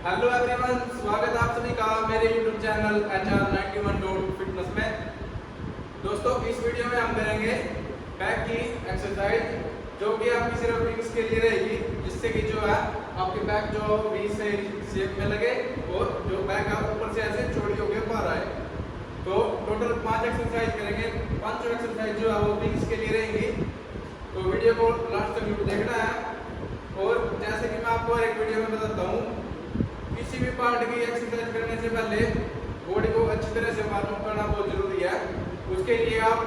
Hello everyone, स्वागत है आप सभी का मेरे YouTube चैनल HR91 फिटनेस में। दोस्तों, इस वीडियो में हम करेंगे बैक की एक्सरसाइज जो कि आपकी सिर्फ विंग्स के लिए रहेगी, जिससे कि जो है आपके बैक जो वी से शेप में लगे और जो बैक आप ऊपर से ऐसे चौड़ी होकर बाहर आए। तो टोटल 5 एक्सरसाइज करेंगे। 5 एक्सरसाइज जो है वो विंग्स के लिए रहेंगी। तो वीडियो को लास्ट तक देखना है। और जैसे कि मैं आपको हर एक वीडियो में बताता हूँ, किसी भी पार्ट की एक्सरसाइज करने से पहले बॉडी को अच्छी तरह से वार्म अप करना बहुत जरूरी है। उसके लिए आप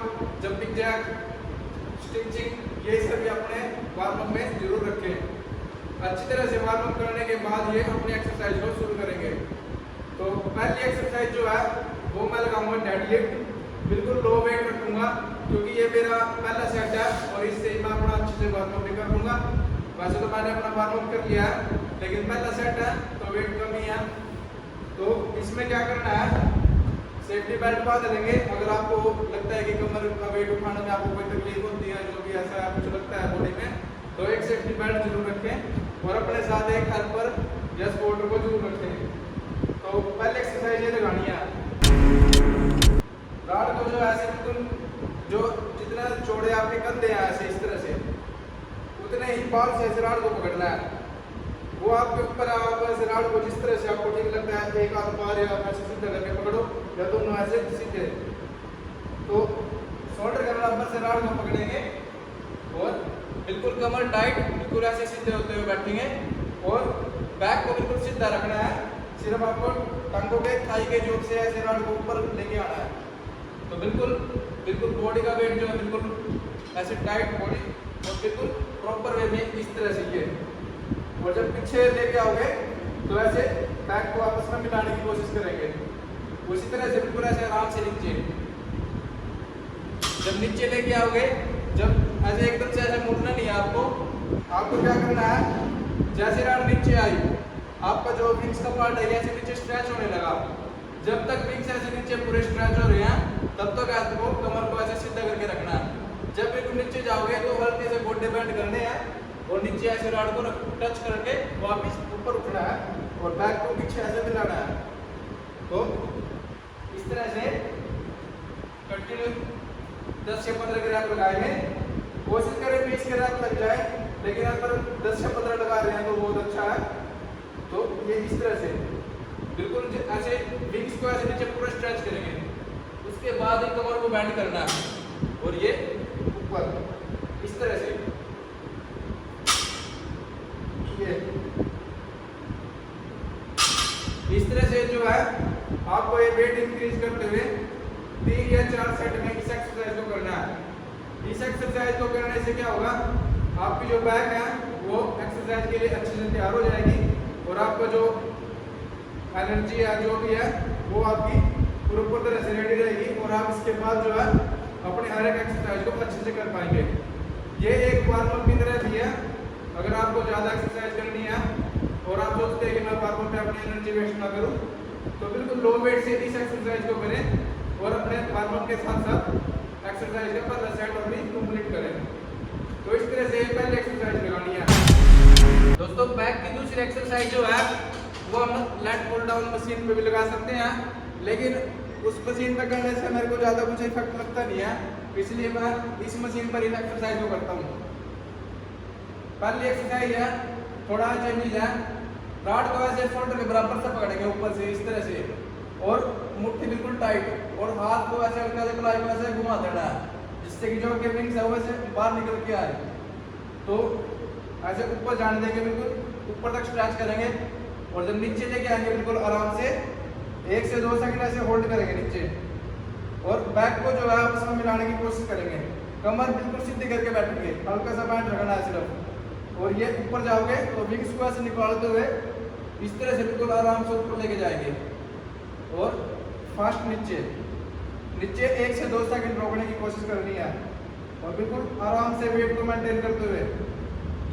जंपिंग जैक, स्ट्रेचिंग ये सभी अपने वार्म अप में जरूर रखें। अच्छी तरह से वार्म अप करने के बाद ये अपनी एक्सरसाइज को शुरू करेंगे। तो पहली एक्सरसाइज जो है वो मैं लगाऊंगा डेडलिफ्ट। बिल्कुल लो वेट रखूंगा क्योंकि ये मेरा पहला सेट है और इससे मैं अपना अच्छे से वार्म अप भी कर लूंगा। वैसे तो मैंने अपना वार्म अप कर लिया है, लेकिन पहला सेट है तो वेट कम ही है। तो इसमें क्या करना है, सेफ्टी बेल्ट बांध लेंगे। अगर आपको लगता है कि कमर का वेट उठाने में आपको कोई तकलीफ होती है, जो भी ऐसा कुछ लगता है बॉडी में, तो एक सेफ्टी बेल्ट जरूर रखें और अपने साथ एक हेल्पर या सपोर्टर को जरूर रखें। तो पहले एक्सरसाइज ये लगानी है। राड को जो ऐसे बिल्कुल जो जितना चौड़े आपके कंधे हैं ऐसे इस तरह से, उतने ही बाल से ऐसे राड को पकड़ना है। वो आपके ऊपर आप ऐसे राड को जिस तरह से आपको ठीक लगता है, एक हाथ बाहर या ऐसे सीधा करके पकड़ो या दोनों ऐसे सीधे। तो शोल्डर के बराबर से राड को पकड़ेंगे और बिल्कुल कमर टाइट, बिल्कुल ऐसे सीधे होते हुए बैठेंगे और बैक को बिल्कुल सीधा रखना है। सिर्फ आपको टांगों के थाई के जोड़ से ऐसे राड को ऊपर लेके आना है। तो बिल्कुल बॉडी का वेट जो है बिल्कुल ऐसे टाइट बॉडी और बिल्कुल प्रॉपर वे में इस तरह से ये। और जब पीछे लेके आओगे तो ऐसे बैक को आपस में मिलाने की कोशिश करेंगे। उसी तरह से बिल्कुल ऐसे आराम से नीचे। जब नीचे लेके आओगे, जब ऐसे एकदम से ऐसे मुड़ना नहीं है आपको क्या करना है, जैसे राड नीचे आई, आपका जो विंग्स का पार्ट है ऐसे नीचे स्ट्रेच होने लगा। जब तक विंग्स ऐसे नीचे पूरे स्ट्रेच हो रहे हैं, तब तक आपको कमर को ऐसे सीधा करके रखना है। जब बिल्कुल नीचे जाओगे तो हल्के से गोडे बेंड करने हैं और नीचे ऐसे राड को टच करके वापस ऊपर उठना है और बैक को पीछे ऐसे मिलाना है। तो इस तरह से कंटिन्यू 10 से 15 के रैप लगाएंगे। कोशिश करें 20 के रैप लग जाए, लेकिन अगर 10 से 15 लगा रहे हैं तो बहुत अच्छा है। तो ये इस तरह से बिल्कुल ऐसे विंग्स को ऐसे नीचे पूरा स्ट्रेच करेंगे। उसके बाद ही कमर को बेंड करना है और ये ऊपर इस तरह से ये इस तरह से जो है आपको ये वेट इंक्रीज करते हुए 3 या 4 सेट में इस एक्सरसाइज को करना है। इस एक्सरसाइज को करने से क्या होगा, आपकी जो बैक है वो एक्सरसाइज के लिए अच्छे से तैयार हो जाएगी और आपका जो एनर्जी है जो भी है वो आपकी पूरी तरह से रेडी रहेगी और आप इसके बाद जो है अपने हर एक एक्सरसाइज को अच्छे से कर पाएंगे। ये एक वार्म अप की तरह भी है। अगर आपको ज़्यादा एक्सरसाइज करनी है और आप सोचते हैं कि मैं वार्म अप में अपनी एनर्जी वेस्ट ना करूं, तो बिल्कुल लो वेट से इस एक्सरसाइज को करें और अपने वार्म अप के साथ साथ एक्सरसाइज का पहला सेट और भी कंप्लीट करें। तो इस तरह से पहले एक्सरसाइज लगानी है। दोस्तों, बैक की दूसरी एक्सरसाइज जो है वो हम लेट पुल डाउन मशीन पे भी लगा सकते हैं, लेकिन उस मशीन पे करने से मेरे को ज़्यादा कुछ इफेक्ट लगता नहीं है, इसलिए मैं इस मशीन पर इन एक्सरसाइज को करता हूँ। पहली एक्सरसाइज है थोड़ा चेंजेस है। राड को ऐसे शोल्डर के बराबर से पकड़ेंगे ऊपर से इस तरह से और मुट्ठी बिल्कुल टाइट और हाथ को ऐसे हल्का से कलाई को ऐसे घुमा देना है, जिससे कि जो आपके विंग्स है वो ऐसे बाहर निकल के आए। तो ऐसे ऊपर जाने देंगे, बिल्कुल ऊपर तक स्ट्रेच करेंगे और जब नीचे लेके आएंगे बिल्कुल आराम से 1 से 2 सेकंड ऐसे होल्ड करेंगे नीचे और बैक को जो है आपस में मिलाने की कोशिश करेंगे। कमर बिल्कुल सीधी करके बैठेंगे, हल्का सा बैंड रखना है सिर्फ। और ये ऊपर जाओगे तो विंग्स को ऐसे निकालते हुए इस तरह से बिल्कुल आराम से ऊपर लेके जाएंगे और फास्ट नीचे 1 से 2 सेकंड रोकने की कोशिश करनी है और बिल्कुल आराम से वेट को मेंटेन करते हुए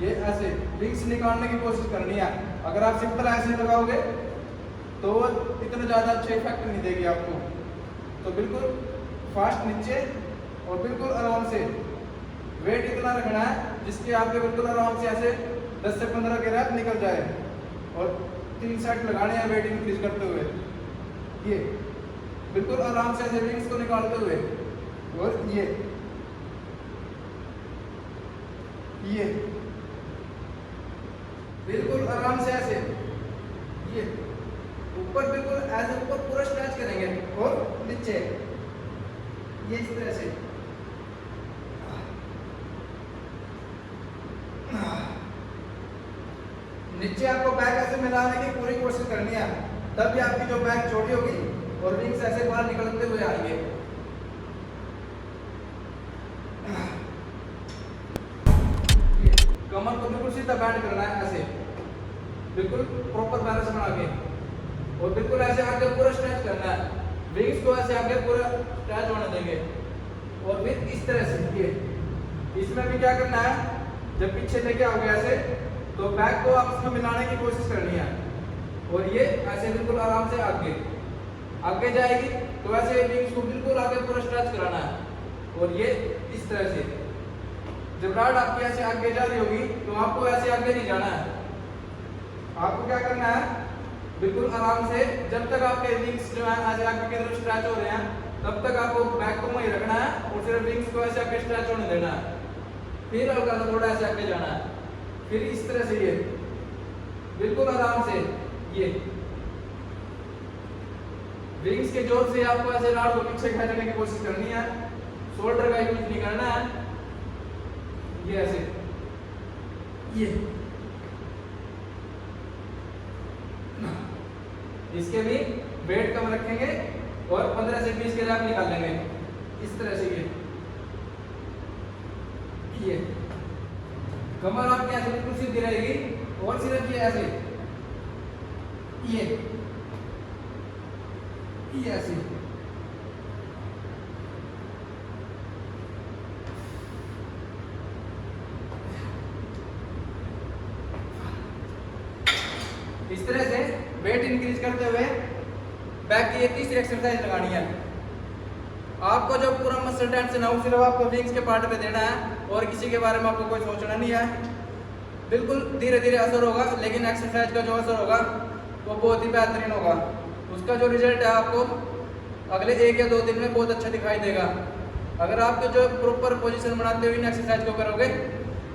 ये ऐसे विंग्स निकालने की कोशिश करनी है। अगर आप सिंपल ऐसे लगाओगे तो इतना ज़्यादा अच्छा इफेक्ट नहीं देगी आपको। तो बिल्कुल फास्ट नीचे और बिल्कुल आराम से वेट इतना रखना है जिसके आपके बिल्कुल आराम से ऐसे 10 से 15 के रैप निकल जाए और 3 सेट लगाने हैं वेट इंक्रीज करते हुए। ये बिल्कुल आराम से ऐसे विंग्स को निकालते हुए, और ये बिल्कुल आराम से ऐसे ये ऊपर बिल्कुल ऐसे ऊपर पूरा स्ट्रेच करेंगे और नीचे ये इस तरह से। नीचे आपको बैक ऐसे मिलाने की पूरी कोशिश करनी है, तभी आपकी जो बैक छोटी होगी और विंग्स ऐसे बाहर निकलते हुए आएंगे। कमर को बिल्कुल सीधा बैंड करना है ऐसे, बिल्कुल प्रॉपर बैलेंस बना के, और बिल्कुल ऐसे आगे पूरा स्ट्रेच करना है, विंग्स को ऐसे आगे पूरा स्ट्रेच होने देंगे। और फिर इस तरह से ये इसमें भी क्या करना है, जब पीछे लेके आओगे ऐसे तो बैक को आपस में मिलाने की कोशिश करनी है, और ये ऐसे बिल्कुल आराम से आगे जाएगी तो ऐसे विंग्स को बिल्कुल आगे पूरा स्ट्रेच कराना है। और ये इस तरह से जब रॉड आपकी ऐसे आगे जा रही होगी तो आपको ऐसे आगे नहीं जाना है, आपको क्या करना है, बिल्कुल आराम से जब तक आपके विंग्स जो है ऐसे आगे की तरफ स्ट्रेच हो रहे हैं तब तक आपको बैक को वहीं रखना है और सिर्फ विंग्स को ऐसे आगे स्ट्रेच होने देना है। फिर हल्का सा थोड़ा ऐसे आगे जाना है, फिर इस तरह से ये बिल्कुल आराम से ये विंग्स के जोर से आपको ऐसे रॉड को पीछे खींचने की कोशिश करनी है, शोल्डर का यूज नहीं करना है। ये ऐसे ये इसके भी वेट कम रखेंगे और 15 से 20 के रैप निकाल लेंगे इस तरह से। ये कमर आपकी ऐसे बिल्कुल सीधी रहेगी और सिर्फ ये ऐसे ये ऐसे इस तरह से वेट इंक्रीज करते हुए बैक की ये तीसरी एक्सरसाइज लगानी है। आपको जो पूरा मसल टेंशन है सिर्फ आपको विंग्स के पार्ट पे देना है और किसी के बारे में आपको कोई सोचना नहीं है। बिल्कुल धीरे धीरे असर होगा, लेकिन एक्सरसाइज का जो असर होगा वो बहुत ही बेहतरीन होगा। उसका जो रिजल्ट है आपको अगले 1 या 2 दिन में बहुत अच्छा दिखाई देगा। अगर आपको जो प्रॉपर पोजीशन बनाते हुए इन एक्सरसाइज को करोगे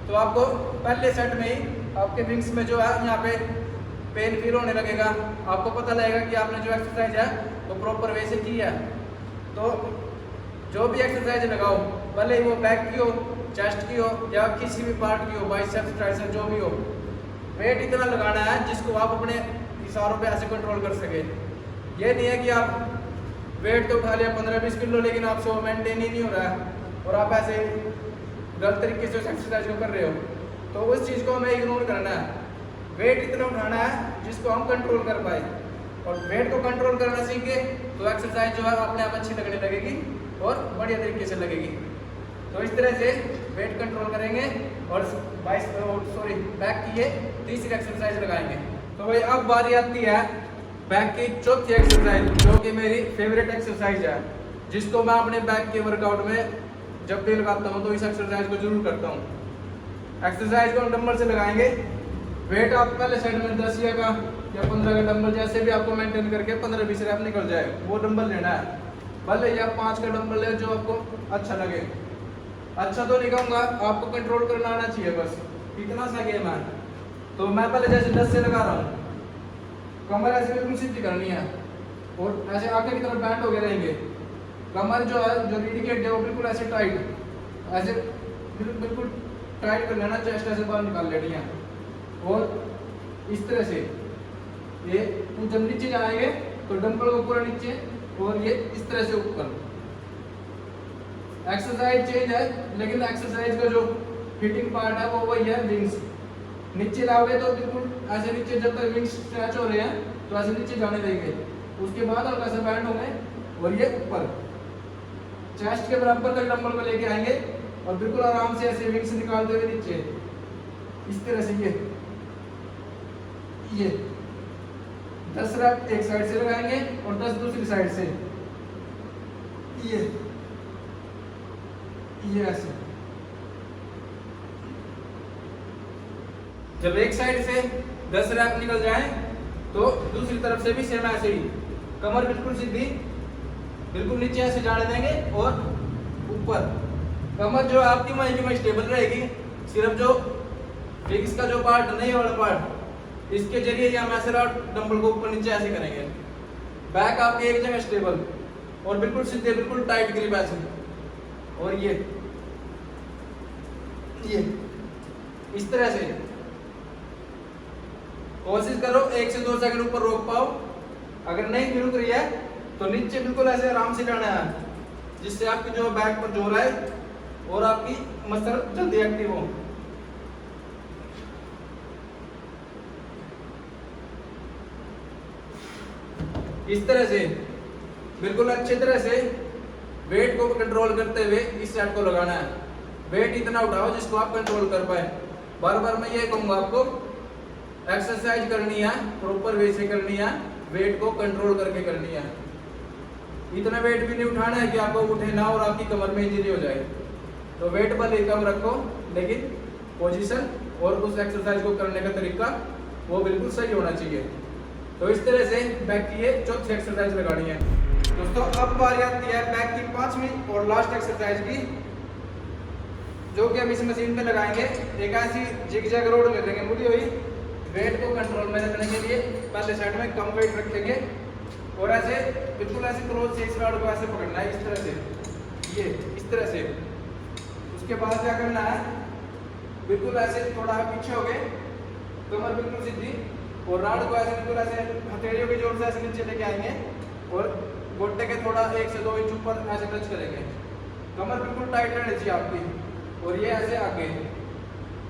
तो आपको पहले सेट में ही आपके विंग्स में जो है यहाँ पे पेन फील होने लगेगा, आपको पता लगेगा कि आपने जो एक्सरसाइज है वो प्रॉपर वे से की है। तो जो भी एक्सरसाइज लगाओ, भले ही वो बैक की हो, चेस्ट की हो या किसी भी पार्ट की हो, बाइसेप्स ट्राइसेप्स जो भी हो, वेट इतना लगाना है जिसको आप अपने इशारों पे ऐसे कंट्रोल कर सके। ये नहीं है कि आप वेट तो उठा लिया 15-20 किलो लेकिन आपसे वो मेंटेन ही नहीं हो रहा है और आप ऐसे गलत तरीके से उस एक्सरसाइज को कर रहे हो, तो उस चीज़ को हमें इग्नोर करना है। वेट इतना उठाना है जिसको हम कंट्रोल कर पाए, और वेट को कंट्रोल करना सीखे तो एक्सरसाइज जो है अपने आप अच्छी लगने लगेगी और बढ़िया तरीके से लगेगी। तो इस तरह से वेट कंट्रोल करेंगे और बैक की ये तीसरी एक्सरसाइज लगाएंगे। तो भाई अब बारी आती है बैक की चौथी एक्सरसाइज, जो कि मेरी फेवरेट एक्सरसाइज है, जिसको मैं अपने बैक के वर्कआउट में जब भी लगाता हूँ तो इस एक्सरसाइज को जरूर करता हूँ। एक्सरसाइज को हम डंबल से लगाएंगे। वेट आप पहले साइड में 10 या 15 का डंबल जैसे भी आपको मेंटेन करके 15-20 रैप निकल जाए वो डंबल लेना है। भले या 5 का डंबल ले जो आपको अच्छा लगे। अच्छा तो नहीं कहूँगा, आपको कंट्रोल करना आना चाहिए, बस इतना सा गेम है। तो मैं पहले जैसे 10 से लगा रहा हूँ, कमर ऐसे बिल्कुल सीधी करनी है और ऐसे आगे की तरफ बैंड हो गए रहेंगे। कमर जो है जो रीढ़ की हड्डी है वो बिल्कुल ऐसे टाइट, ऐसे बिल्कुल टाइट कर लेना, चेस्ट ऐसे बाहर निकाल लेनी है। और इस तरह से ये जब नीचे जाएंगे तो डंबल को पूरा नीचे और ये इस तरह से ऊपर। एक्सरसाइज चेंज है लेकिन एक्सरसाइज का जो हिटिंग पार्ट है वो वही है, विंग्स। नीचे लाओगे तो बिल्कुल ऐसे नीचे, जब तक विंग्स स्ट्रेच हो रहे हैं तो ऐसे नीचे जाने देंगे, उसके बाद हल्का सा बैंड होंगे और ये ऊपर चेस्ट के बराबर तक डंबल को लेके आएंगे और बिल्कुल आराम से ऐसे विंग्स निकालते हुए नीचे इस तरह से ये 10 रैप एक साइड से लगाएंगे और 10 दूसरी साइड से। ये ऐसे जब एक साइड से 10 रैप निकल जाएं तो दूसरी तरफ से भी सेम ऐसे ही, कमर बिल्कुल सीधी, बिल्कुल नीचे ऐसे जाने देंगे और ऊपर। कमर जो आपकी वहीं की वहीं स्टेबल रहेगी, सिर्फ जो विंग्स का जो पार्ट नहीं वाला पार्ट, इसके जरिए हम ऐसे डंबल को ऊपर नीचे ऐसे करेंगे। बैक आपकी एक जगह स्टेबल और बिल्कुल सीधे, बिल्कुल टाइट ग्रिप ऐसे। और ये इस तरह से कोशिश करो 1 से 2 सेकंड ऊपर रोक पाओ। अगर नहीं भी रुक रही है तो नीचे बिल्कुल ऐसे आराम से जाना है, जिससे आपकी जो बैक पर जोर आए और आपकी मसल जल्दी एक्टिव हो। इस तरह से बिल्कुल अच्छी तरह से वेट को कंट्रोल करते हुए इस साइड को लगाना है। वेट इतना उठाओ जिसको आप कंट्रोल कर पाए। बार बार मैं ये कहूंगा आपको, एक्सरसाइज करनी है प्रॉपर वे से करनी है, वेट को कंट्रोल करके करनी है। इतना वेट भी नहीं उठाना है कि आपको उठे ना और आपकी कमर में इंजरी हो जाए। तो वेट भले ही कम रखो, लेकिन पोजीशन और उस एक्सरसाइज को करने का तरीका वो बिल्कुल सही होना चाहिए। तो इस तरह से बैक की ये चौथी एक्सरसाइज लगानी है। दोस्तों अब बारी आती है बैक की 5वीं और लास्ट एक्सरसाइज की, जो कि हम इस मशीन पे लगाएंगे। एक ऐसी जिग-जैग रोड ले लेंगे मुड़ी हुई, वेट को कंट्रोल में रखने के लिए पहले साइड में कम वेट रखेंगे और ऐसे बिल्कुल ऐसे क्लोज से इस रॉड को ऐसे पकड़ना है, इस तरह से, ये इस तरह से। उसके बाद क्या करना है, बिल्कुल ऐसे थोड़ा पीछे हो गए, कमर बिल्कुल सीधी और रॉड को ऐसे बिल्कुल ऐसे हथेलियों के जोर से ऐसे नीचे लेके आएंगे और घुटने के थोड़ा 1 से 2 इंच ऊपर ऐसे टच करेंगे। कमर बिल्कुल टाइट रहनी चाहिए आपकी। और ये ऐसे आगे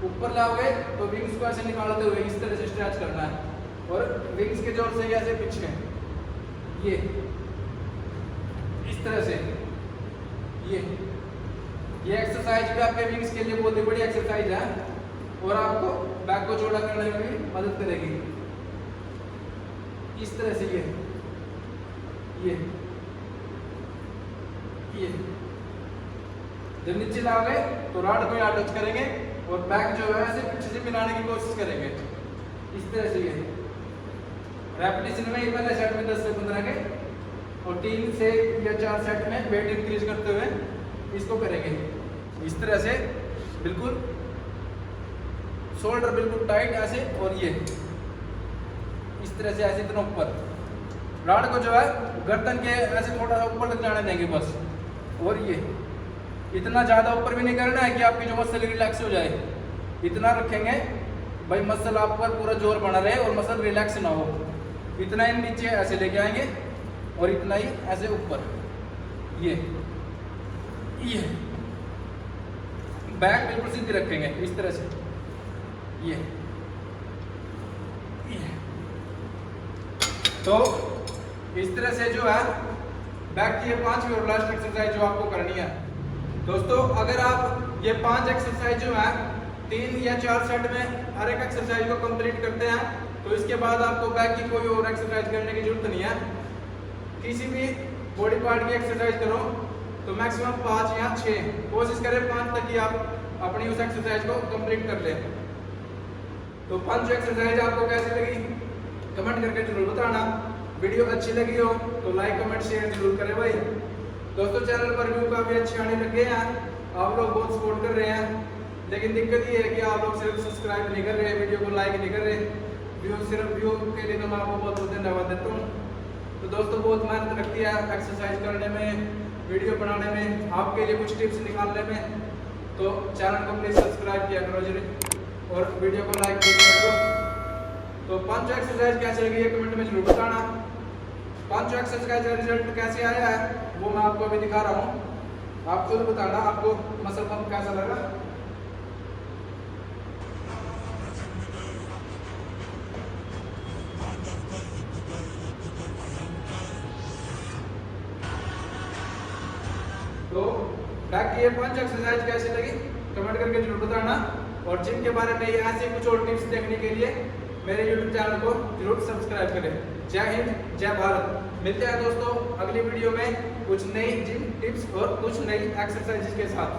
ऊपर लाओगे तो विंग्स को ऐसे निकालते हुए इस तरह से स्ट्रेच करना है और विंग्स के जोर से ऐसे पीछे, ये इस तरह से। ये एक्सरसाइज भी आपके विंग्स के लिए बहुत ही बड़ी एक्सरसाइज है और आपको बैक को चौड़ा करने में भी मदद करेगी। इस तरह से ये जब नीचे लाओगे तो रॉड को यहाँ टच करेंगे और बैक जो है ऐसे पीछे से मिलाने की कोशिश करेंगे। इस तरह से ये रेपिटेशन में पहले सेट में 10 से 15 के और 3 से या 4 सेट में वेट इंक्रीज करते हुए इसको करेंगे। इस तरह से बिल्कुल शोल्डर बिल्कुल टाइट ऐसे और ये इस तरह से ऐसे इतना ऊपर। रॉड को जो है गर्दन के ऐसे थोड़ा सा ऊपर तक जाने देंगे बस। और ये इतना ज़्यादा ऊपर भी नहीं करना है कि आपकी जो मसल रिलैक्स हो जाए, इतना रखेंगे भाई मसल आप पर पूरा जोर बना रहे और मसल रिलैक्स ना हो। इतना ही नीचे ऐसे लेके आएंगे और इतना ही ऐसे ऊपर। ये बैक बिल्कुल सीधी रखेंगे इस तरह से। ये तो इस तरह से जो है बैक की ये 5वीं और लास्ट एक्सरसाइज जो आपको करनी है। दोस्तों अगर आप ये 5 एक्सरसाइज जो है 3 या 4 सेट में हर एक एक्सरसाइज को कंप्लीट करते हैं तो इसके बाद आपको बैक की कोई और एक्सरसाइज करने की जरूरत नहीं है। किसी भी बॉडी पार्ट की एक्सरसाइज करो तो मैक्सिमम 5 या 6, कोशिश करें 5 तक ही आप अपनी उस एक्सरसाइज को कंप्लीट कर लें। तो 5 एक्सरसाइज आपको कैसी लगी कमेंट करके जरूर बताना। वीडियो अच्छी लगी हो तो लाइक कमेंट शेयर जरूर करें भाई। दोस्तों चैनल पर व्यू काफ़ी अच्छे आने लगे हैं, आप लोग बहुत सपोर्ट कर रहे हैं, लेकिन दिक्कत ये है कि आप लोग सिर्फ सब्सक्राइब नहीं कर रहे, वीडियो को लाइक नहीं कर रहे। सिर्फ व्यू के लिए तो मैं आपको बहुत बहुत धन्यवाद देता हूँ। तो दोस्तों बहुत मेहनत लगती है एक्सरसाइज करने में, वीडियो बनाने में, आपके लिए कुछ टिप्स निकालने में। तो चैनल को प्लीज़ सब्सक्राइब किया करो जरूर और वीडियो को लाइक किया करो। तो 5 एक्सरसाइज कैसे लगी है कमेंट में जरूर बताना। 5 एक्सरसाइज का रिजल्ट कैसे आया है वो मैं आपको अभी दिखा रहा हूँ, आप खुद बताना आपको मसल पंप कैसा लगा। तो बैक की ये 5 एक्सरसाइज कैसी लगी कमेंट करके जरूर बताना और जिम के बारे में ऐसे कुछ और टिप्स देखने के लिए मेरे YouTube चैनल को जरूर सब्सक्राइब करें। जय हिंद जय भारत। मिलते हैं दोस्तों अगली वीडियो में कुछ नई जिम टिप्स और कुछ नई एक्सरसाइज के साथ।